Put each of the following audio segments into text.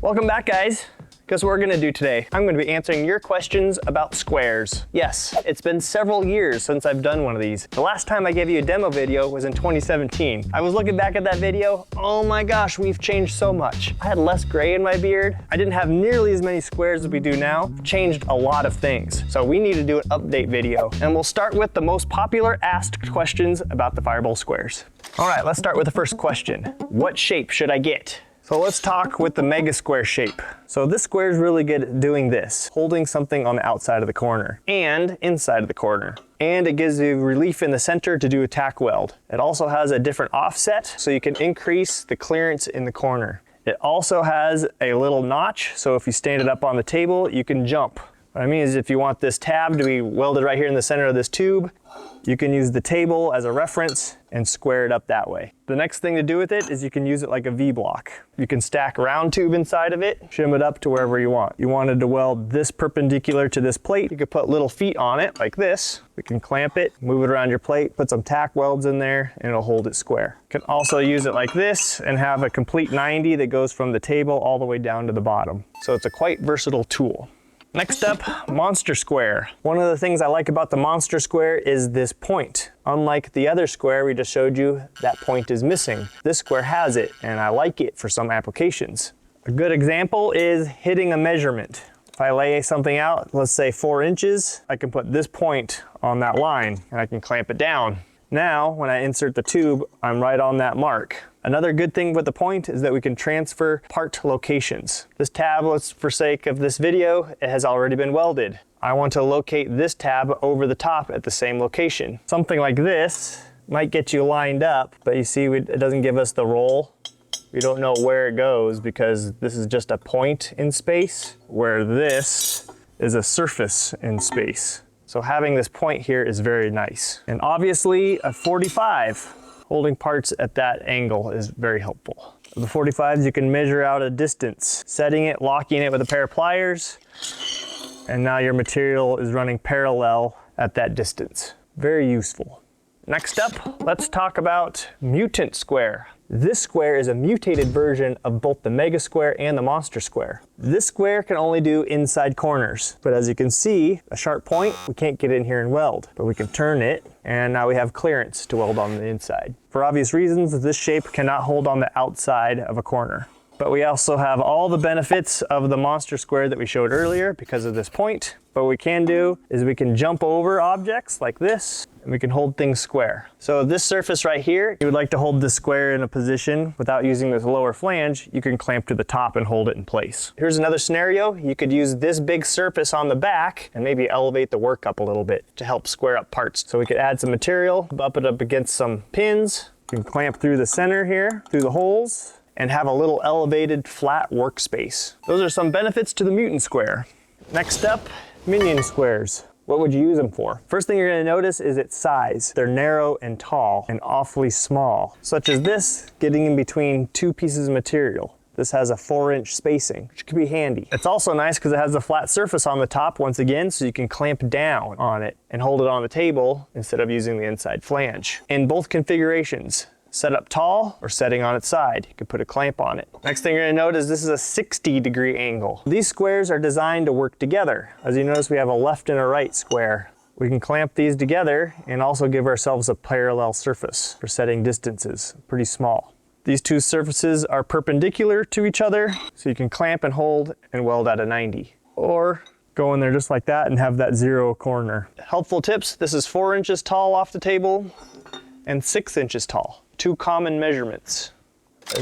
Welcome back, guys. Guess what we're gonna do today? I'm gonna be answering your questions about squares. Yes, it's been several years since I've done one of these. The last time I gave you a demo video was in 2017. I was looking back at that video, oh my gosh, we've changed so much. I had less gray in my beard. I didn't have nearly as many squares as we do now. Changed a lot of things. So we need to do an update video. And we'll start with the most popular asked questions about the Firebolt squares. All right, let's start with the first question. What shape should I get? So let's talk with the mega square shape. So this square is really good at doing this, holding something on the outside of the corner and inside of the corner. And it gives you relief in the center to do a tack weld. It also has a different offset, so you can increase the clearance in the corner. It also has a little notch, so if you stand it up on the table, you can jump. What I mean is if you want this tab to be welded right here in the center of this tube, you can use the table as a reference and square it up that way. The next thing to do with it is you can use it like a V-block. You can stack a round tube inside of it, shim it up to wherever you want. You wanted to weld this perpendicular to this plate, you could put little feet on it like this. We can clamp it, move it around your plate, put some tack welds in there, and it'll hold it square. You can also use it like this and have a complete 90 that goes from the table all the way down to the bottom. So it's a quite versatile tool. Next up, monster square. One of the things I like about the monster square is this point. Unlike the other square we just showed you, that point is missing. This square has it, and I like it for some applications. A good example is hitting a measurement. If I lay something out, let's say 4 inches, I can put this point on that line, and I can clamp it down. Now, when I insert the tube, I'm right on that mark. Another good thing with the point is that we can transfer part locations. This tab, for sake of this video, it has already been welded. I want to locate this tab over the top at the same location. Something like this might get you lined up, but you see it doesn't give us the roll. We don't know where it goes because this is just a point in space, where this is a surface in space. So having this point here is very nice. And obviously a 45, holding parts at that angle is very helpful. The 45s, you can measure out a distance, setting it, locking it with a pair of pliers, and now your material is running parallel at that distance. Very useful. Next up, let's talk about mutant square. This square is a mutated version of both the mega square and the monster square. This square can only do inside corners, but as you can see, a sharp point, we can't get in here and weld, but we can turn it, and now we have clearance to weld on the inside. For obvious reasons, this shape cannot hold on the outside of a corner. But we also have all the benefits of the monster square that we showed earlier because of this point. But what we can do is we can jump over objects like this, and we can hold things square. So this surface right here, you would like to hold this square in a position without using this lower flange, you can clamp to the top and hold it in place. Here's another scenario. You could use this big surface on the back and maybe elevate the work up a little bit to help square up parts. So we could add some material, bump it up against some pins. You can clamp through the center here, through the holes, and have a little elevated flat workspace. Those are some benefits to the mutant square. Next up, minion squares. What would you use them for? First thing you're gonna notice is its size. They're narrow and tall and awfully small, such as this getting in between 2 pieces of material. This has a 4-inch spacing, which could be handy. It's also nice because it has a flat surface on the top once again, so you can clamp down on it and hold it on the table instead of using the inside flange. In both configurations, set up tall or setting on its side. You can put a clamp on it. Next thing you're gonna notice, this is a 60-degree angle. These squares are designed to work together. As you notice, we have a left and a right square. We can clamp these together and also give ourselves a parallel surface for setting distances, pretty small. These two surfaces are perpendicular to each other, so you can clamp and hold and weld at a 90. Or go in there just like that and have that 0 corner. Helpful tips, this is 4 inches tall off the table and 6 inches tall. 2 common measurements.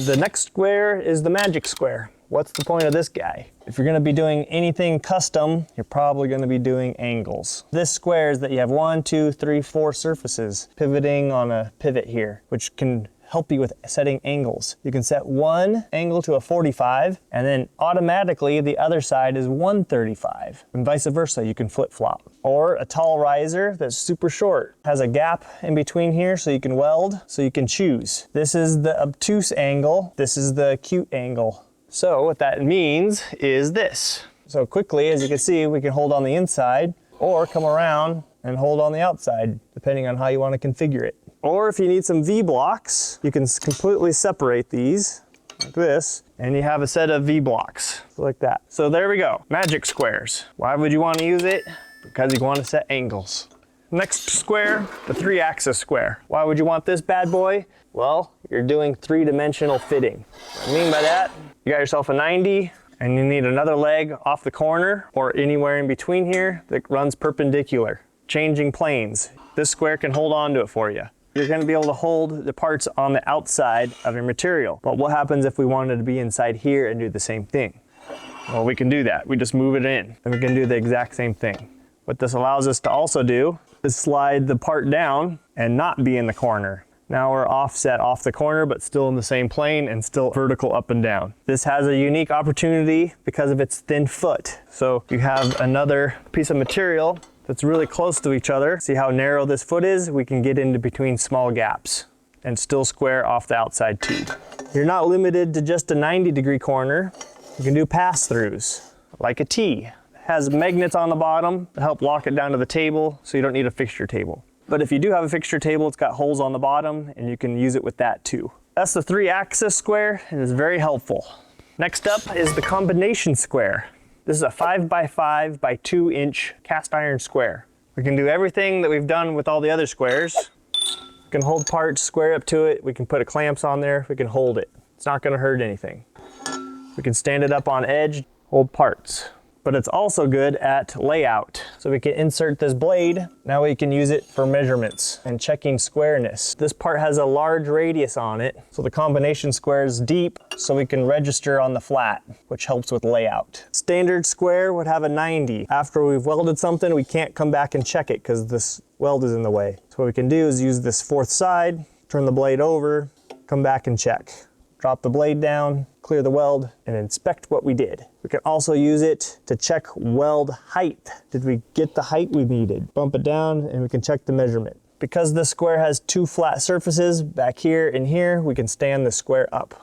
The next square is the magic square. What's the point of this guy? If you're gonna be doing anything custom, you're probably gonna be doing angles. This square is that you have 1, 2, 3, 4 surfaces pivoting on a pivot here, which can help you with setting angles. You can set one angle to a 45, and then automatically the other side is 135, and vice versa, you can flip-flop. Or a tall riser that's super short, has a gap in between here so you can weld, so you can choose. This is the obtuse angle, this is the acute angle. So what that means is this. So quickly, as you can see, we can hold on the inside, or come around and hold on the outside, depending on how you want to configure it. Or if you need some V-blocks, you can completely separate these like this, and you have a set of V-blocks, like that. So there we go, magic squares. Why would you want to use it? Because you want to set angles. Next square, the 3-axis square. Why would you want this bad boy? Well, you're doing 3-dimensional fitting. What I mean by that, you got yourself a 90, and you need another leg off the corner or anywhere in between here that runs perpendicular, changing planes. This square can hold on to it for you. You're going to be able to hold the parts on the outside of your material. But what happens if we wanted to be inside here and do the same thing? Well, we can do that. We just move it in, and we can do the exact same thing. What this allows us to also do is slide the part down and not be in the corner. Now we're offset off the corner, but still in the same plane and still vertical up and down. This has a unique opportunity because of its thin foot. So you have another piece of material that's really close to each other. See how narrow this foot is? We can get into between small gaps and still square off the outside tube. You're not limited to just a 90-degree corner. You can do pass-throughs, like a T. It has magnets on the bottom to help lock it down to the table, so you don't need a fixture table. But if you do have a fixture table, it's got holes on the bottom, and you can use it with that too. That's the 3-axis square, and it's very helpful. Next up is the combination square. This is a 5x5 by 2-inch cast iron square. We can do everything that we've done with all the other squares. We can hold parts, square up to it. We can put clamps on there. We can hold it. It's not going to hurt anything. We can stand it up on edge, hold parts. But it's also good at layout. So we can insert this blade. Now we can use it for measurements and checking squareness. This part has a large radius on it, so the combination square is deep, so we can register on the flat, which helps with layout. Standard square would have a 90. After we've welded something, we can't come back and check it because this weld is in the way. So what we can do is use this 4th side, turn the blade over, come back and check. Drop the blade down, clear the weld, and inspect what we did. We can also use it to check weld height. Did we get the height we needed? Bump it down and we can check the measurement. Because this square has 2 flat surfaces, back here and here, we can stand the square up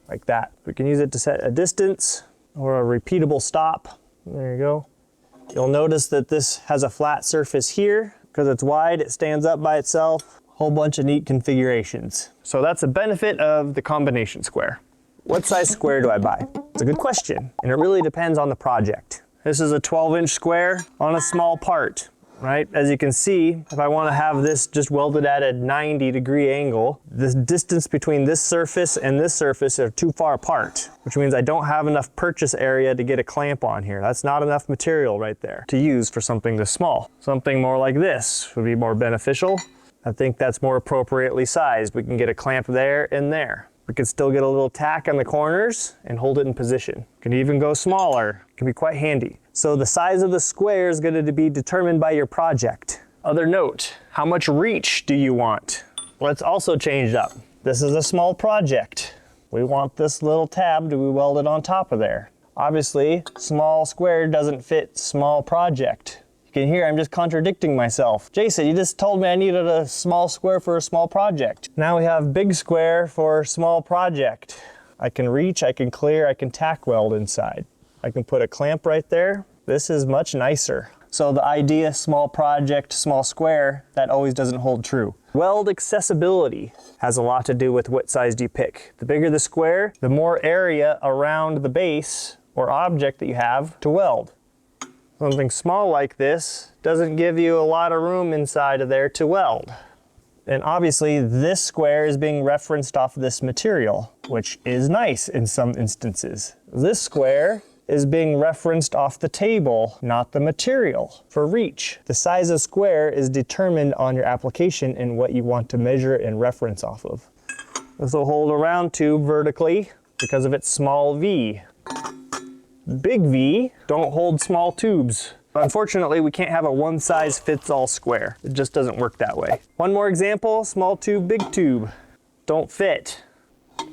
like that. We can use it to set a distance or a repeatable stop. There you go. You'll notice that this has a flat surface here. Because it's wide, it stands up by itself. Whole bunch of neat configurations. So that's a benefit of the combination square. What size square do I buy? It's a good question, and it really depends on the project. This is a 12-inch square on a small part, right? As you can see, if I want to have this just welded at a 90-degree angle, the distance between this surface and this surface are too far apart, which means I don't have enough purchase area to get a clamp on here. That's not enough material right there to use for something this small. Something more like this would be more beneficial. I think that's more appropriately sized. We can get a clamp there and there. We can still get a little tack on the corners and hold it in position. Can even go smaller. It can be quite handy. So the size of the square is going to be determined by your project. Other note, how much reach do you want? Let's also change up. This is a small project. We want this little tab to be welded on top of there. Obviously, small square doesn't fit small project. You can hear I'm just contradicting myself. Jason, you just told me I needed a small square for a small project. Now we have big square for small project. I can reach, I can clear, I can tack weld inside. I can put a clamp right there. This is much nicer. So the idea, small project, small square, that always doesn't hold true. Weld accessibility has a lot to do with what size do you pick. The bigger the square, the more area around the base or object that you have to weld. Something small like this doesn't give you a lot of room inside of there to weld. And obviously this square is being referenced off this material, which is nice in some instances. This square is being referenced off the table, not the material, for reach. The size of square is determined on your application and what you want to measure and reference off of. This will hold a round tube vertically because of its small V. Big V don't hold small tubes. Unfortunately, we can't have a one-size-fits-all square. It just doesn't work that way. One more example, small tube, big tube. Don't fit.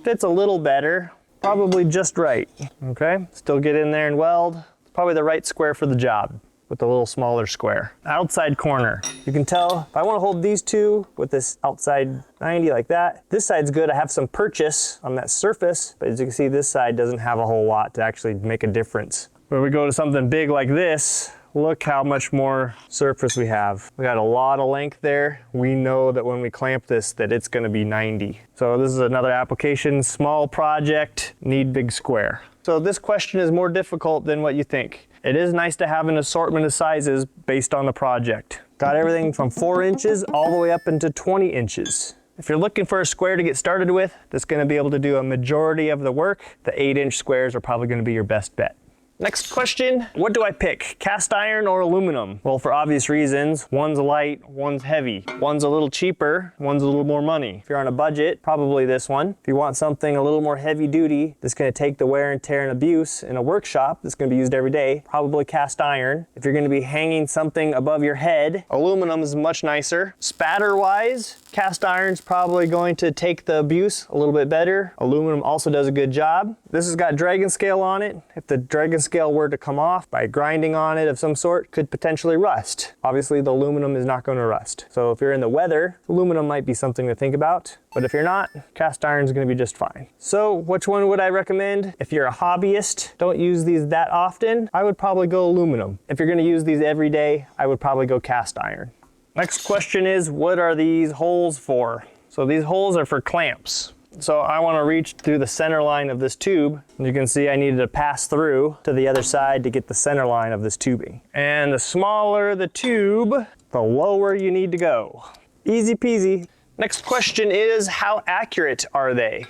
Fits a little better, probably just right, okay? Still get in there and weld. It's probably the right square for the job with a little smaller square. Outside corner. You can tell if I want to hold these two with this outside 90 like that, this side's good. I have some purchase on that surface, but as you can see, this side doesn't have a whole lot to actually make a difference. When we go to something big like this, look how much more surface we have. We got a lot of length there. We know that when we clamp this, that it's gonna be 90. So this is another application, small project, need big square. So this question is more difficult than what you think. It is nice to have an assortment of sizes based on the project. Got everything from 4 inches all the way up into 20 inches. If you're looking for a square to get started with, that's gonna be able to do a majority of the work, the 8-inch squares are probably gonna be your best bet. Next question, what do I pick? Cast iron or aluminum? Well, for obvious reasons, one's light, one's heavy. One's a little cheaper, one's a little more money. If you're on a budget, probably this one. If you want something a little more heavy duty, that's gonna take the wear and tear and abuse in a workshop that's gonna be used every day, probably cast iron. If you're gonna be hanging something above your head, aluminum is much nicer. Spatter-wise, cast iron's probably going to take the abuse a little bit better. Aluminum also does a good job. This has got dragon scale on it. If the dragon scale were to come off by grinding on it of some sort, could potentially rust. Obviously the aluminum is not going to rust. So if you're in the weather, aluminum might be something to think about. But if you're not, cast iron is going to be just fine. So which one would I recommend? If you're a hobbyist, don't use these that often, I would probably go aluminum. If you're going to use these every day, I would probably go cast iron. Next question is, what are these holes for? So these holes are for clamps. So I want to reach through the center line of this tube. You can see I needed to pass through to the other side to get the center line of this tubing. And the smaller the tube, the lower you need to go. Easy peasy. Next question is, how accurate are they?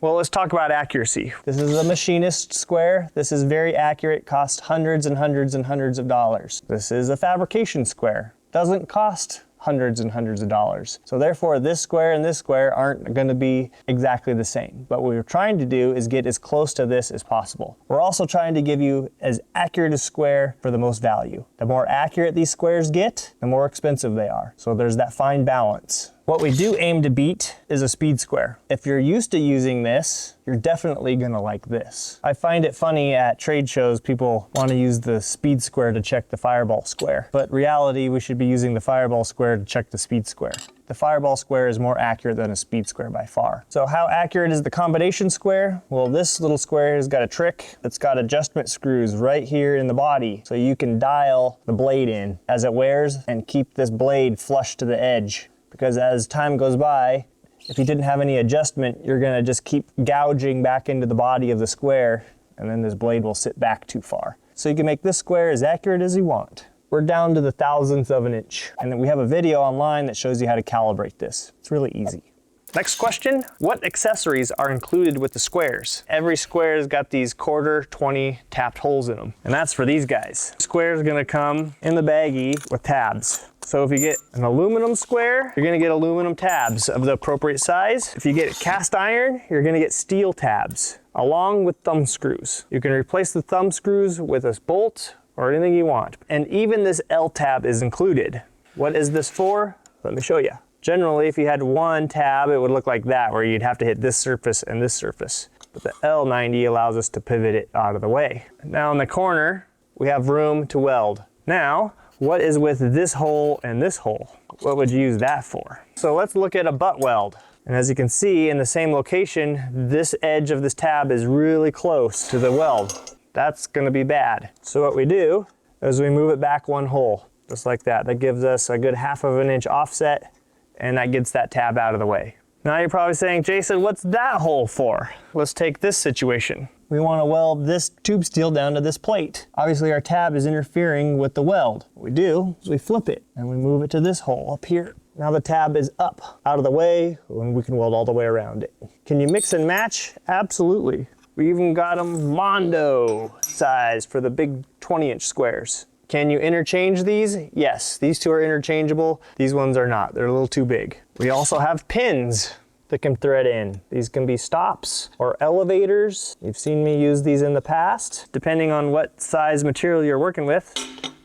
Well, let's talk about accuracy. This is a machinist square. This is very accurate, costs hundreds and hundreds and hundreds of dollars. This is a fabrication square. Doesn't cost hundreds and hundreds of dollars. So therefore this square and this square aren't gonna be exactly the same. But what we're trying to do is get as close to this as possible. We're also trying to give you as accurate a square for the most value. The more accurate these squares get, the more expensive they are. So there's that fine balance. What we do aim to beat is a speed square. If you're used to using this, you're definitely gonna like this. I find it funny at trade shows, people wanna use the speed square to check the fireball square. But reality, we should be using the fireball square to check the speed square. The fireball square is more accurate than a speed square by far. So how accurate is the combination square? Well, this little square has got a trick. It's got adjustment screws right here in the body. So you can dial the blade in as it wears and keep this blade flush to the edge. Because as time goes by, if you didn't have any adjustment, you're gonna just keep gouging back into the body of the square, and then this blade will sit back too far. So you can make this square as accurate as you want. We're down to the thousandth of an inch. And then we have a video online that shows you how to calibrate this. It's really easy. Next question, what accessories are included with the squares? Every square has got these 1/4, 20 tapped holes in them. And that's for these guys. The square is gonna come in the baggie with tabs. So if you get an aluminum square, you're gonna get aluminum tabs of the appropriate size. If you get cast iron, you're gonna get steel tabs, along with thumb screws. You can replace the thumb screws with a bolt or anything you want. And even this L tab is included. What is this for? Let me show you. Generally, if you had one tab, it would look like that, where you'd have to hit this surface and this surface. But the L90 allows us to pivot it out of the way. Now in the corner, we have room to weld. Now, what is with this hole and this hole? What would you use that for? So let's look at a butt weld. And as you can see, in the same location, this edge of this tab is really close to the weld. That's gonna be bad. So what we do is we move it back one hole, just like that. That gives us a good 1/2 of an inch offset, and that gets that tab out of the way. Now you're probably saying, Jason, what's that hole for? Let's take this situation. We want to weld this tube steel down to this plate. Obviously our tab is interfering with the weld. What we do is we flip it and we move it to this hole up here. Now the tab is up, out of the way, and we can weld all the way around it. Can you mix and match? Absolutely. We even got them Mondo size for the big 20-inch squares. Can you interchange these? Yes, these two are interchangeable. These ones are not, they're a little too big. We also have pins that can thread in. These can be stops or elevators. You've seen me use these in the past. Depending on what size material you're working with,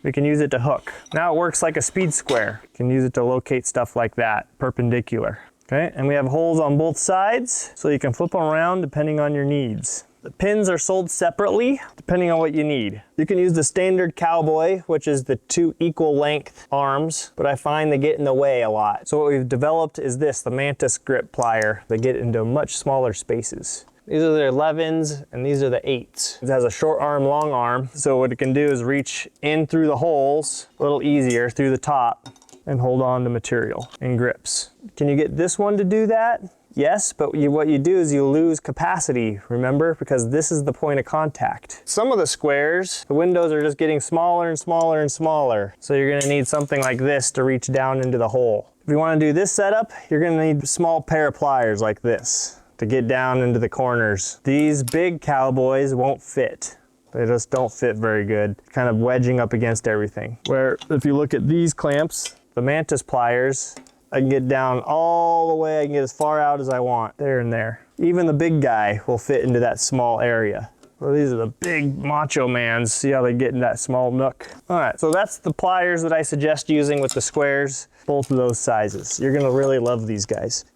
we can use it to hook. Now it works like a speed square. You can use it to locate stuff like that, perpendicular. Okay, and we have holes on both sides, so you can flip them around depending on your needs. The pins are sold separately, depending on what you need. You can use the standard cowboy, which is the 2 equal length arms, but I find they get in the way a lot. So what we've developed is this, the mantis grip plier. They get into much smaller spaces. These are the 11s and these are the 8s. It has a short arm, long arm. So what it can do is reach in through the holes a little easier through the top and hold on to material and grips. Can you get this one to do that? Yes, but what you do is you lose capacity, remember? Because this is the point of contact. Some of the squares, the windows are just getting smaller and smaller and smaller. So you're gonna need something like this to reach down into the hole. If you wanna do this setup, you're gonna need a small pair of pliers like this to get down into the corners. These big cowboys won't fit. They just don't fit very good, kind of wedging up against everything. Where if you look at these clamps, the Mantis pliers, I can get down all the way, I can get as far out as I want, there and there. Even the big guy will fit into that small area. Well, these are the big macho mans. See how they get in that small nook. All right, so that's the pliers that I suggest using with the squares, both of those sizes. You're gonna really love these guys.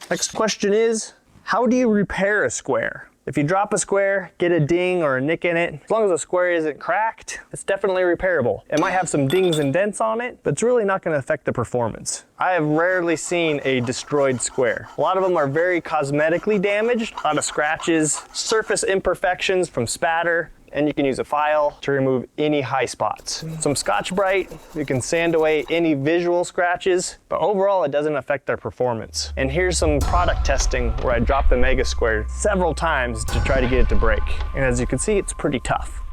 Next question is, how do you repair a square? If you drop a square, get a ding or a nick in it, as long as the square isn't cracked, it's definitely repairable. It might have some dings and dents on it, but it's really not gonna affect the performance. I have rarely seen a destroyed square. A lot of them are very cosmetically damaged, a lot of scratches, surface imperfections from spatter, and you can use a file to remove any high spots. Some Scotch-Brite, you can sand away any visual scratches, but overall it doesn't affect their performance. And here's some product testing where I dropped the Mega Square several times to try to get it to break. And as you can see, it's pretty tough.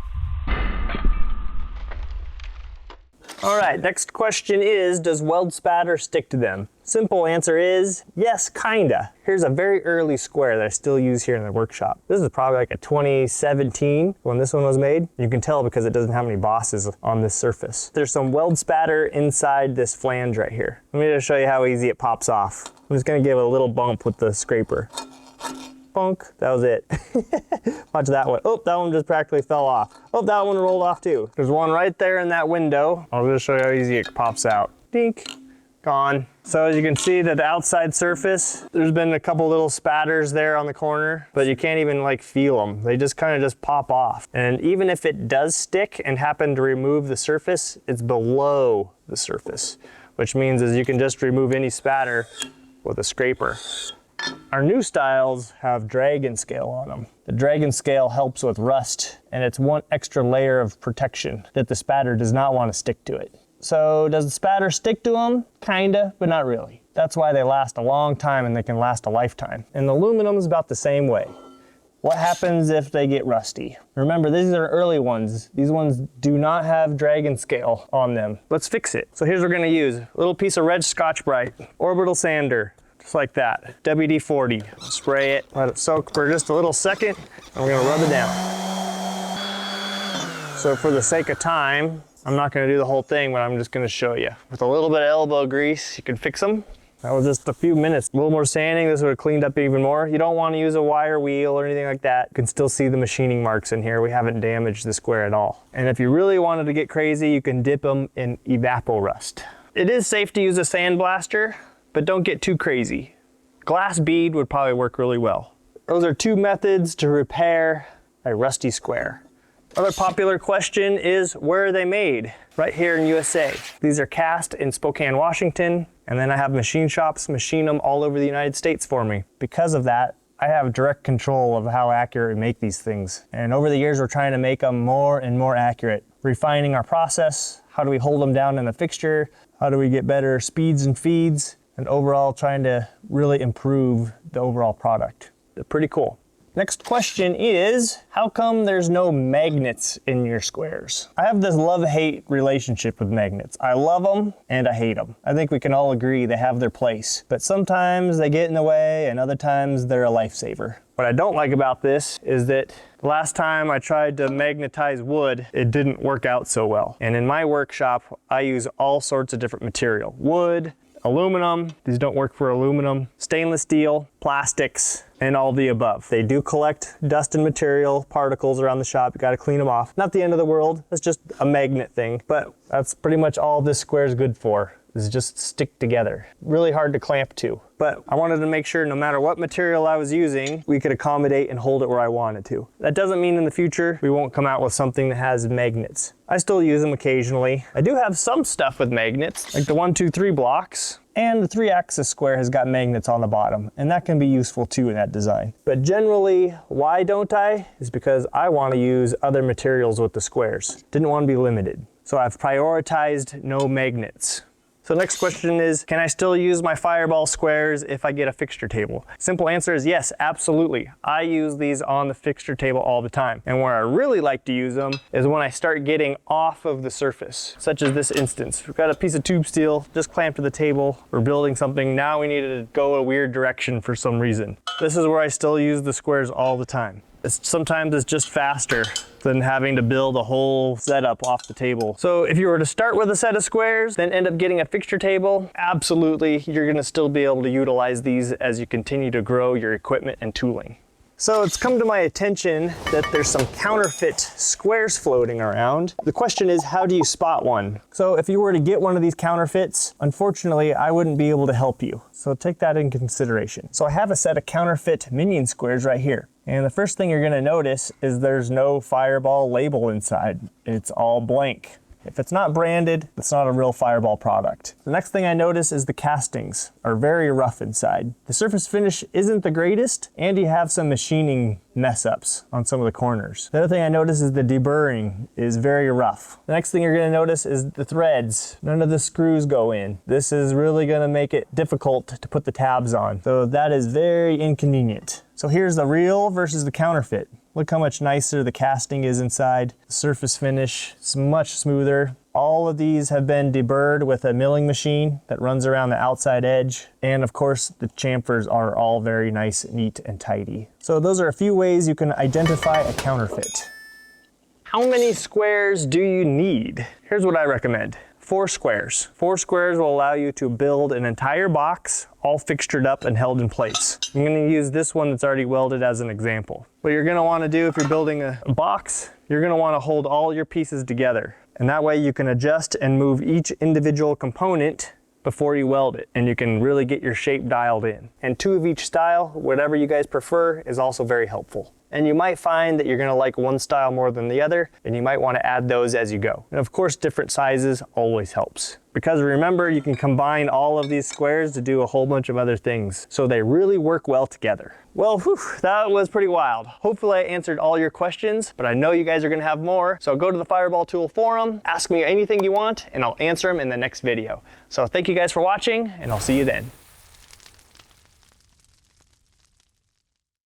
All right, next question is, does weld spatter stick to them? Simple answer is, yes, kinda. Here's a very early square that I still use here in the workshop. This is probably like a 2017 when this one was made. You can tell because it doesn't have any bosses on this surface. There's some weld spatter inside this flange right here. Let me just show you how easy it pops off. I'm just gonna give it a little bump with the scraper. Bonk, that was it. Watch that one. Oh, that one just practically fell off. Oh, that one rolled off too. There's one right there in that window. I'll just show you how easy it pops out. Dink, gone. So as you can see that the outside surface, there's been a couple little spatters there on the corner, but you can't even like feel them. They just kind of just pop off. And even if it does stick and happen to remove the surface, it's below the surface, which means is you can just remove any spatter with a scraper. Our new styles have dragon scale on them. The dragon scale helps with rust, and it's one extra layer of protection that the spatter does not want to stick to it. So does the spatter stick to them? Kinda, but not really. That's why they last a long time and they can last a lifetime. And the aluminum is about the same way. What happens if they get rusty? Remember, these are early ones. These ones do not have dragon scale on them. Let's fix it. So here's what we're gonna use. A little piece of red Scotch-Brite, orbital sander, just like that, WD-40. Spray it, let it soak for just a little second, and we're gonna rub it down. So for the sake of time, I'm not gonna do the whole thing, but I'm just gonna show you. With a little bit of elbow grease, you can fix them. That was just a few minutes. A little more sanding, this would have cleaned up even more. You don't wanna use a wire wheel or anything like that. You can still see the machining marks in here. We haven't damaged the square at all. And if you really wanted to get crazy, you can dip them in Evaporust. It is safe to use a sandblaster, but don't get too crazy. Glass bead would probably work really well. Those are two methods to repair a rusty square. Another popular question is, where are they made? Right here in USA. These are cast in Spokane, Washington, and then I have machine shops machine them all over the United States for me. Because of that, I have direct control of how accurate we make these things. And over the years, we're trying to make them more and more accurate, refining our process. How do we hold them down in the fixture? How do we get better speeds and feeds? And overall trying to really improve the overall product. They're pretty cool. Next question is, how come there's no magnets in your squares? I have this love-hate relationship with magnets. I love them and I hate them. I think we can all agree they have their place, but sometimes they get in the way and other times they're a lifesaver. What I don't like about this is that the last time I tried to magnetize wood, it didn't work out so well. And in my workshop, I use all sorts of different material. Wood, aluminum, these don't work for aluminum, stainless steel, plastics, and all the above. They do collect dust and material, particles around the shop. You gotta clean them off. Not the end of the world, it's just a magnet thing, but that's pretty much all this square is good for, is just stick together. Really hard to clamp to. But I wanted to make sure no matter what material I was using, we could accommodate and hold it where I wanted to. That doesn't mean in the future we won't come out with something that has magnets. I still use them occasionally. I do have some stuff with magnets, like the 1, 2, 3 blocks. And the 3-axis square has got magnets on the bottom, and that can be useful too in that design. But generally, why don't I? Is because I want to use other materials with the squares. Didn't want to be limited. So I've prioritized no magnets. So the next question is, can I still use my fireball squares if I get a fixture table? Simple answer is yes, absolutely. I use these on the fixture table all the time. And where I really like to use them is when I start getting off of the surface, such as this instance. We've got a piece of tube steel just clamped to the table. We're building something. Now we need to go a weird direction for some reason. This is where I still use the squares all the time. Sometimes it's just faster than having to build a whole setup off the table. So if you were to start with a set of squares, then end up getting a fixture table, absolutely, you're gonna still be able to utilize these as you continue to grow your equipment and tooling. So it's come to my attention that there's some counterfeit squares floating around. The question is, how do you spot one? So if you were to get one of these counterfeits, unfortunately, I wouldn't be able to help you. So take that in consideration. So I have a set of counterfeit minion squares right here. And the first thing you're gonna notice is there's no Fireball label inside. It's all blank. If it's not branded, it's not a real Fireball product. The next thing I notice is the castings are very rough inside. The surface finish isn't the greatest, and you have some machining mess ups on some of the corners. The other thing I notice is the deburring is very rough. The next thing you're gonna notice is the threads. None of the screws go in. This is really gonna make it difficult to put the tabs on. So that is very inconvenient. So here's the real versus the counterfeit. Look how much nicer the casting is inside. The surface finish is much smoother. All of these have been deburred with a milling machine that runs around the outside edge. And of course, the chamfers are all very nice, neat, and tidy. So those are a few ways you can identify a counterfeit. How many squares do you need? Here's what I recommend. 4 squares. 4 squares will allow you to build an entire box, all fixtured up and held in place. I'm gonna use this one that's already welded as an example. What you're gonna wanna do if you're building a box, you're gonna wanna hold all your pieces together. And that way you can adjust and move each individual component before you weld it, and you can really get your shape dialed in. And 2 of each style, whatever you guys prefer, is also very helpful. And you might find that you're gonna like one style more than the other, and you might wanna add those as you go. And of course, different sizes always helps. Because remember, you can combine all of these squares to do a whole bunch of other things. So they really work well together. Well, whew, that was pretty wild. Hopefully I answered all your questions, but I know you guys are gonna have more. So go to the Fireball Tool forum, ask me anything you want, and I'll answer them in the next video. So thank you guys for watching, and I'll see you then.